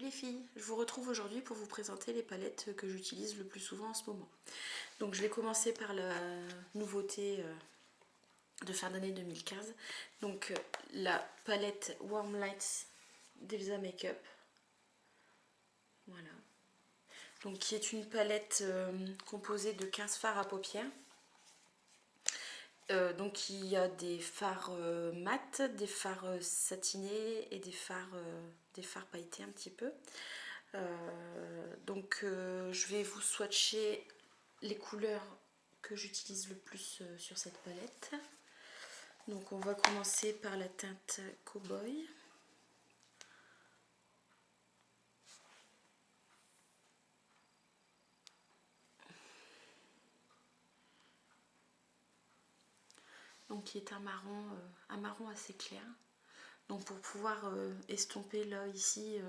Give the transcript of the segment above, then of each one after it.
les filles, je vous retrouve aujourd'hui pour vous présenter les palettes que j'utilise le plus souvent en ce moment. Donc je vais commencer par la nouveauté de fin d'année 2015. Donc la palette Warm Lights d'Elsa Makeup. Voilà. Donc qui est une palette composée de 15 fards à paupières. Donc il y a des fards mat, des fards satinés et des fards pailletés un petit peu. Donc je vais vous swatcher les couleurs que j'utilise le plus sur cette palette. Donc on va commencer par la teinte Cowboy. Donc qui est un marron assez clair. Donc pour pouvoir estomper là ici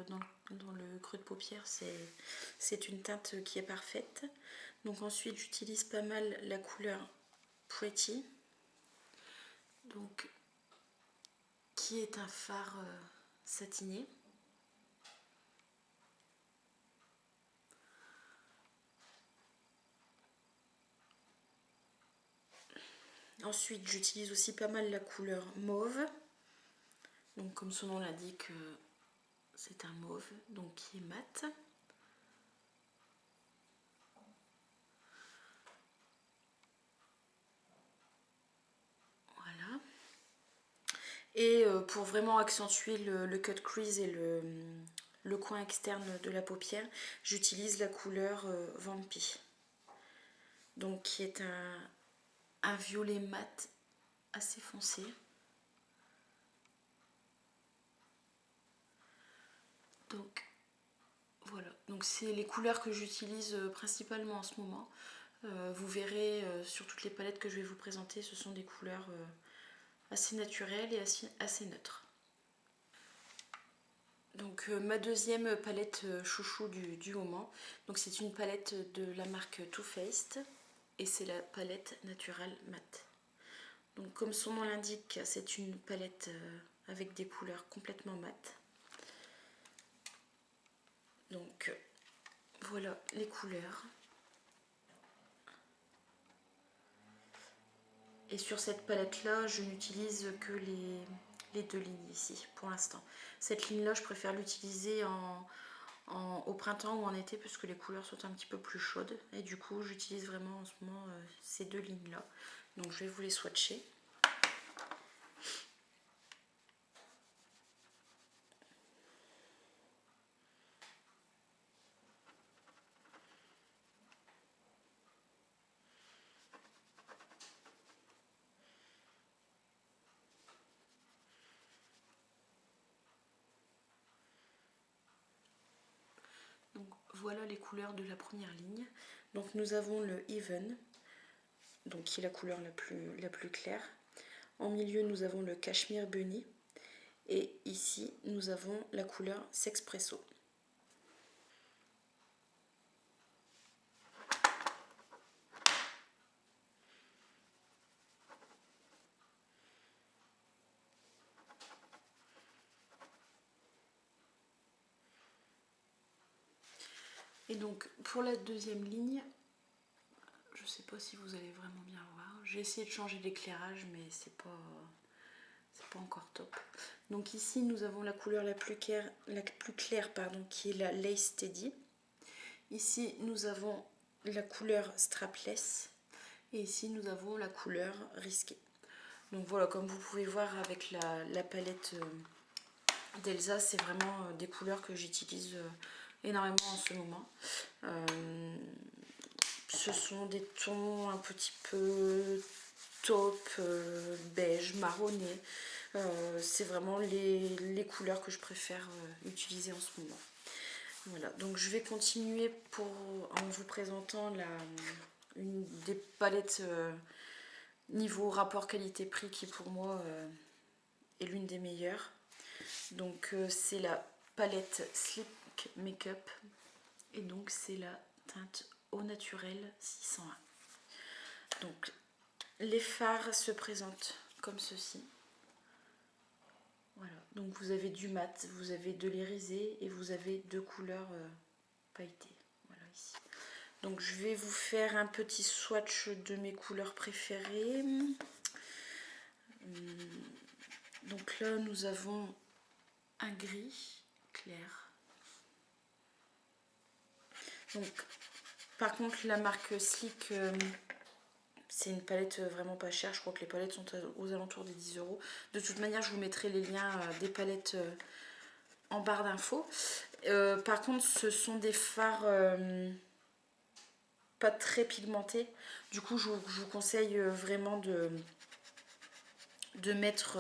dans le creux de paupière, c'est une teinte qui est parfaite. Donc ensuite j'utilise pas mal la couleur Pretty, donc qui est un fard satiné. Ensuite j'utilise aussi pas mal la couleur mauve. Donc comme son nom l'indique, c'est un mauve, donc qui est mat. Voilà. Et pour vraiment accentuer le cut crease et le coin externe de la paupière, j'utilise la couleur Vampy. Donc qui est un violet mat assez foncé. Donc voilà, donc c'est les couleurs que j'utilise principalement en ce moment. Vous verrez sur toutes les palettes que je vais vous présenter, ce sont des couleurs assez naturelles et assez neutres. Donc ma deuxième palette chouchou du moment, donc c'est une palette de la marque Too Faced et c'est la palette Natural Matte. Donc comme son nom l'indique, c'est une palette avec des couleurs complètement mates. Donc voilà les couleurs. Et sur cette palette là, je n'utilise que les deux lignes ici pour l'instant. Cette ligne là, je préfère l'utiliser au printemps ou en été parce que les couleurs sont un petit peu plus chaudes. Et du coup, j'utilise vraiment en ce moment ces deux lignes là. Donc je vais vous les swatcher. Donc voilà les couleurs de la première ligne. Donc nous avons le Even, donc qui est la couleur la plus claire. En milieu nous avons le Cashmere Bunny. Et ici nous avons la couleur Sexpresso. Et donc pour la deuxième ligne, je sais pas si vous allez vraiment bien voir. J'ai essayé de changer l'éclairage mais c'est pas encore top. Donc ici nous avons la couleur la plus claire qui est la Lace Steady. Ici nous avons la couleur Strapless et ici nous avons la couleur Risqué. Donc voilà, comme vous pouvez voir avec la palette d'Elsa, c'est vraiment des couleurs que j'utilise énormément en ce moment. Ce sont des tons un petit peu taupe, beige, marronné. C'est vraiment les couleurs que je préfère utiliser en ce moment. Voilà, donc je vais continuer en vous présentant une des palettes niveau rapport qualité-prix qui pour moi est l'une des meilleures. Donc c'est la palette Sleek Makeup et donc c'est la teinte Au Naturel 601. Donc les fards se présentent comme ceci. Voilà, donc vous avez du mat, vous avez de l'irisé et vous avez deux couleurs pailletées. Voilà, ici. Donc je vais vous faire un petit swatch de mes couleurs préférées. Donc là, nous avons un gris clair. Donc, par contre, la marque Sleek, c'est une palette vraiment pas chère. Je crois que les palettes sont aux alentours des 10 €. De toute manière, je vous mettrai les liens des palettes en barre d'infos. Par contre, ce sont des fards pas très pigmentés. Du coup, je vous conseille vraiment de mettre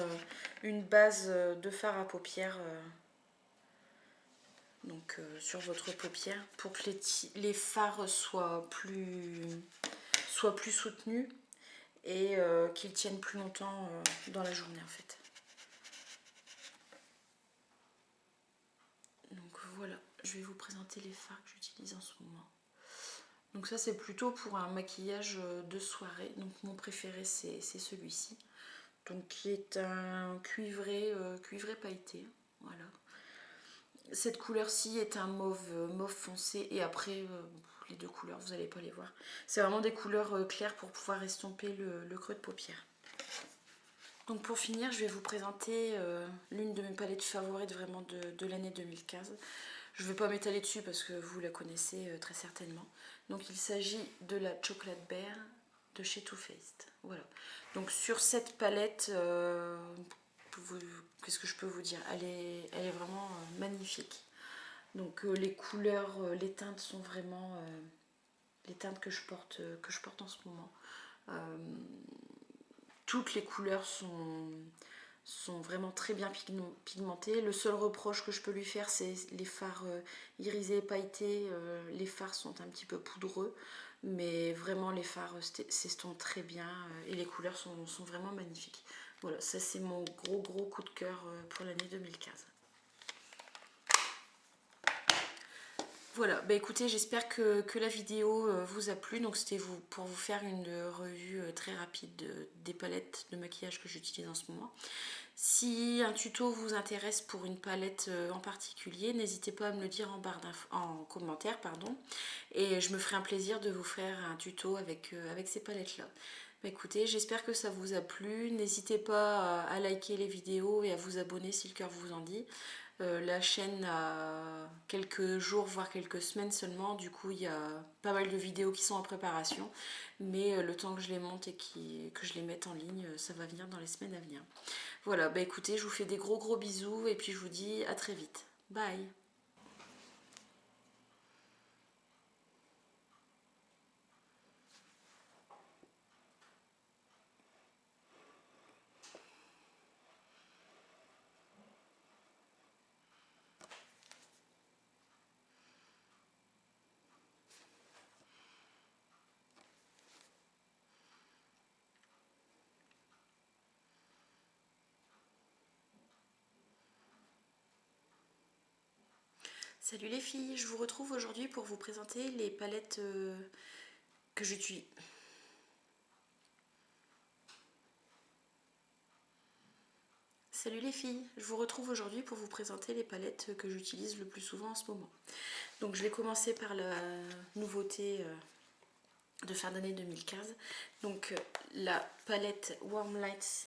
une base de fard à paupières donc sur votre paupière pour que les fards soient plus soutenus et qu'ils tiennent plus longtemps dans la journée en fait. Donc voilà, je vais vous présenter les fards que j'utilise en ce moment. Donc ça c'est plutôt pour un maquillage de soirée. Donc mon préféré c'est celui-ci. Donc qui est un cuivré pailleté. Voilà. Cette couleur-ci est un mauve foncé et après les deux couleurs vous n'allez pas les voir. C'est vraiment des couleurs claires pour pouvoir estomper le creux de paupière. Donc pour finir, je vais vous présenter l'une de mes palettes favorites vraiment de l'année 2015. Je ne vais pas m'étaler dessus parce que vous la connaissez très certainement. Donc il s'agit de la Chocolate Bear de chez Too Faced. Voilà. Donc sur cette palette, qu'est-ce que je peux vous dire, elle est vraiment magnifique. Donc les couleurs, les teintes sont vraiment les teintes que je porte en ce moment. Toutes les couleurs sont vraiment très bien pigmentées. Le seul reproche que je peux lui faire, c'est les fards irisés, pailletés. Les fards sont un petit peu poudreux, mais vraiment les fards s'estompent très bien et les couleurs sont vraiment magnifiques. Voilà, ça c'est mon gros coup de cœur pour l'année 2015. Voilà, bah écoutez, j'espère que la vidéo vous a plu. Donc c'était pour vous faire une revue très rapide des palettes de maquillage que j'utilise en ce moment. Si un tuto vous intéresse pour une palette en particulier, n'hésitez pas à me le dire en commentaire, pardon. Et je me ferai un plaisir de vous faire un tuto avec ces palettes-là. Bah écoutez, j'espère que ça vous a plu. N'hésitez pas à liker les vidéos et à vous abonner si le cœur vous en dit. La chaîne a quelques jours, voire quelques semaines seulement. Du coup, il y a pas mal de vidéos qui sont en préparation. Mais le temps que je les monte et que je les mette en ligne, ça va venir dans les semaines à venir. Voilà, bah écoutez, je vous fais des gros bisous et puis je vous dis à très vite. Bye! Salut les filles, je vous retrouve aujourd'hui pour vous présenter les palettes que j'utilise. Salut les filles, je vous retrouve aujourd'hui pour vous présenter les palettes que j'utilise le plus souvent en ce moment. Donc je vais commencer par la nouveauté de fin d'année 2015. Donc la palette Warm Lights